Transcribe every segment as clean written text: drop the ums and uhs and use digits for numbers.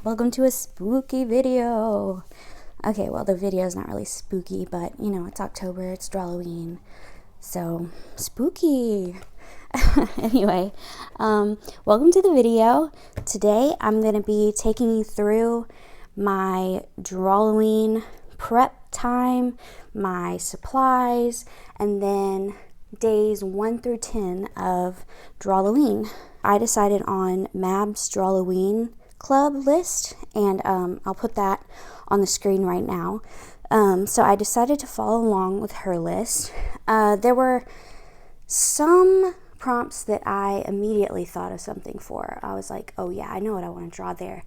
Welcome to a spooky video. Okay, well, the video is not really spooky, but you know, it's October, it's Drawlloween, so spooky. Anyway, welcome to the video. Today I'm going to be taking you through my Drawlloween prep time, my supplies, and then days 1 through 10 of Drawlloween. I decided on Mabs Drawlloween club list, and I'll put that on the screen right now. So I decided to follow along with her list. There were some prompts that I immediately thought of something for. I was like, oh yeah, I know what I want to draw there.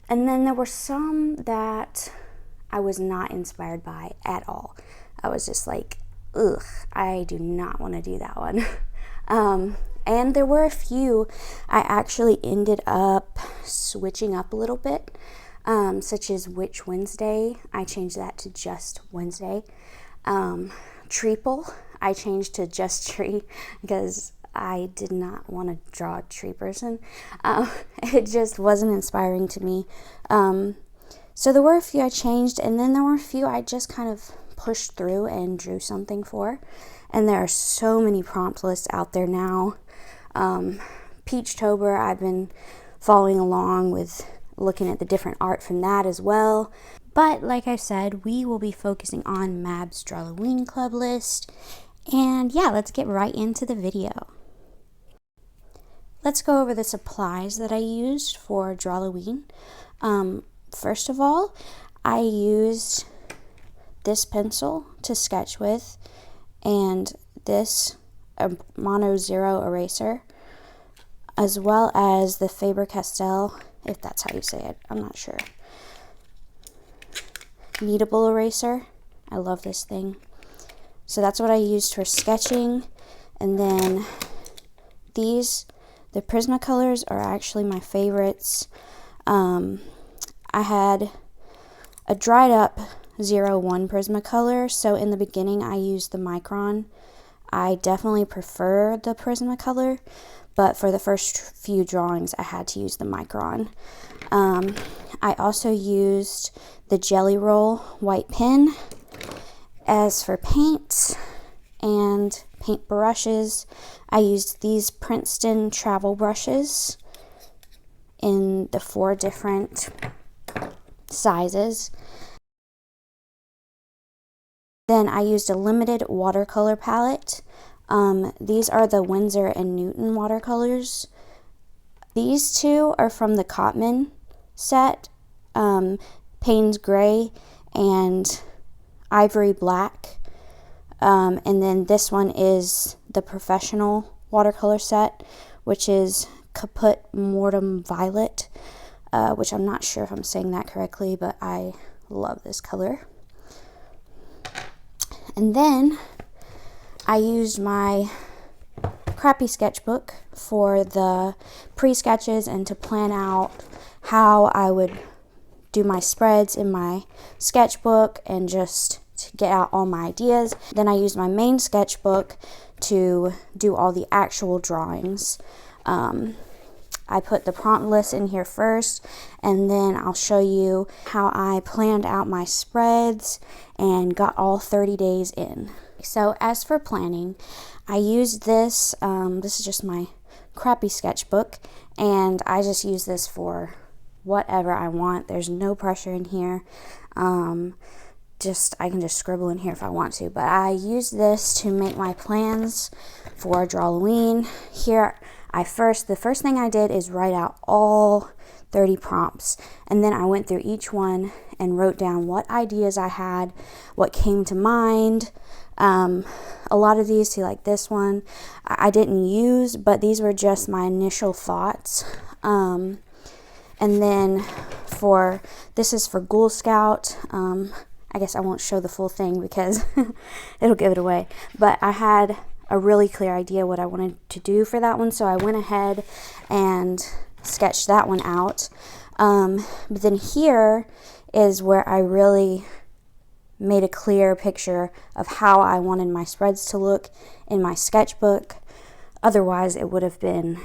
And then there were some that I was not inspired by at all. I was just like, ugh, I do not want to do that one. And there were a few I actually ended up switching up a little bit, such as Witch Wednesday. I changed that to just Wednesday. Treeple, I changed to just tree because I did not want to draw a tree person. It just wasn't inspiring to me. So there were a few I changed, and then there were a few I just kind of pushed through and drew something for. And there are so many prompt lists out there now. Peachtober, I've been following along with looking at the different art from that as well. But like I said, we will be focusing on Mabs Drawlloween club list. And yeah, let's get right into the video. Let's go over the supplies that I used for Drawlloween. First of all, I used this pencil to sketch with, and this Mono Zero eraser, as well as the Faber-Castell, if that's how you say it, I'm not sure, kneadable eraser. I love this thing. So that's what I used for sketching. And then these, the Prismacolors, are actually my favorites. I had a dried up 01 Prismacolor, so in the beginning I used the Micron. I definitely prefer the Prismacolor, but for the first few drawings I had to use the Micron. I also used the Jelly Roll white pen. As for paints and paint brushes, I used these Princeton travel brushes in the 4 different sizes. Then I used a limited watercolor palette. These are the Winsor and Newton watercolors. These two are from the Cotman set, Payne's Gray and Ivory Black. And then this one is the professional watercolor set, which is Caput Mortem Violet, which I'm not sure if I'm saying that correctly, but I love this color. And then I used my crappy sketchbook for the pre-sketches and to plan out how I would do my spreads in my sketchbook and just to get out all my ideas. Then I used my main sketchbook to do all the actual drawings. I put the prompt list in here first, and then I'll show you how I planned out my spreads and got all 30 days in. So as for planning, I used this, this is just my crappy sketchbook, and I just use this for whatever I want. There's no pressure in here. I can just scribble in here if I want to, but I use this to make my plans for Drawlloween. Here, the first thing I did is write out all 30 prompts, and then I went through each one and wrote down what ideas I had, what came to mind. A lot of these, like this one, I didn't use, but these were just my initial thoughts. And then this is for Ghoul Scout. I guess I won't show the full thing because it'll give it away, but I had a really clear idea what I wanted to do for that one, so I went ahead and sketched that one out. But then here is where I really made a clear picture of how I wanted my spreads to look in my sketchbook. Otherwise it would have been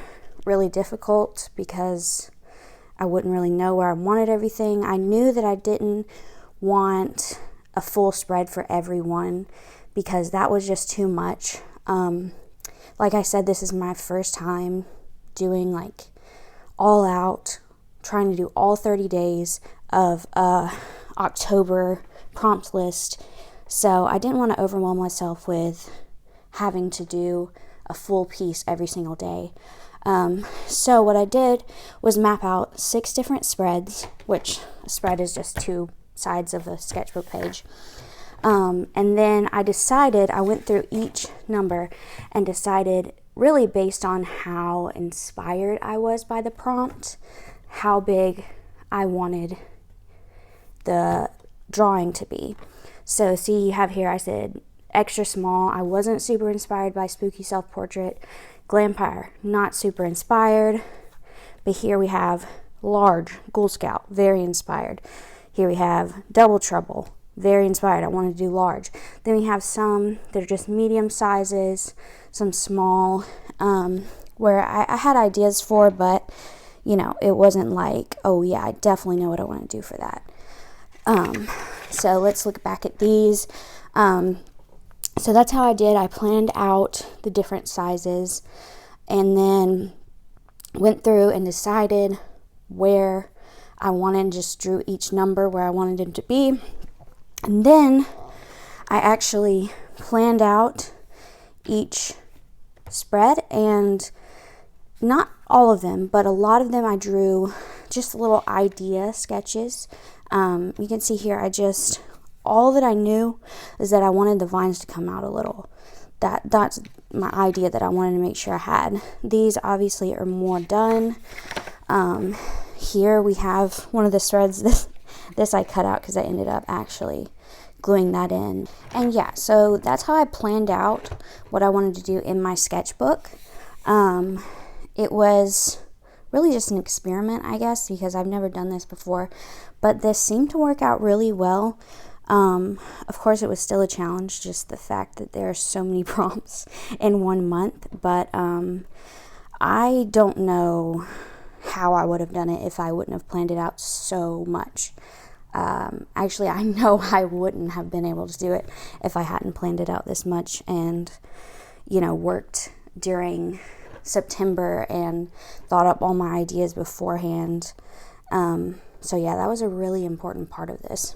really difficult because I wouldn't really know where I wanted everything. I knew that I didn't want a full spread for everyone because that was just too much. Like I said, this is my first time doing like all out, trying to do all 30 days of October prompt list. So I didn't want to overwhelm myself with having to do a full piece every single day. So what I did was map out 6 different spreads, which a spread is just 2 sides of a sketchbook page. And then I went through each number and decided, really based on how inspired I was by the prompt, how big I wanted the drawing to be. So see, you have here, I said extra small. I wasn't super inspired by Spooky Self-Portrait. Glampire, not super inspired. But here we have large, Ghoul Scout, very inspired. Here we have Double Trouble, very inspired. I wanted to do large. Then we have some that are just medium sizes, some small, where I had ideas for, but you know, it wasn't like, oh yeah, I definitely know what I want to do for that. So let's look back at these. So that's how I did. I planned out the different sizes and then went through and decided where I wanted, just drew each number where I wanted it to be. And then I actually planned out each spread, and not all of them, but a lot of them I drew just little idea sketches. You can see here, all that I knew is that I wanted the vines to come out a little. That's my idea that I wanted to make sure I had. These obviously are more done. Here we have one of the threads. This I cut out because I ended up actually gluing that in. And yeah, so that's how I planned out what I wanted to do in my sketchbook. It was really just an experiment, I guess, because I've never done this before, but this seemed to work out really well. Of course, it was still a challenge, just the fact that there are so many prompts in 1 month, but I don't know how I would have done it if I wouldn't have planned it out so much. Actually, I know I wouldn't have been able to do it if I hadn't planned it out this much and, you know, worked during September and thought up all my ideas beforehand. So yeah, that was a really important part of this.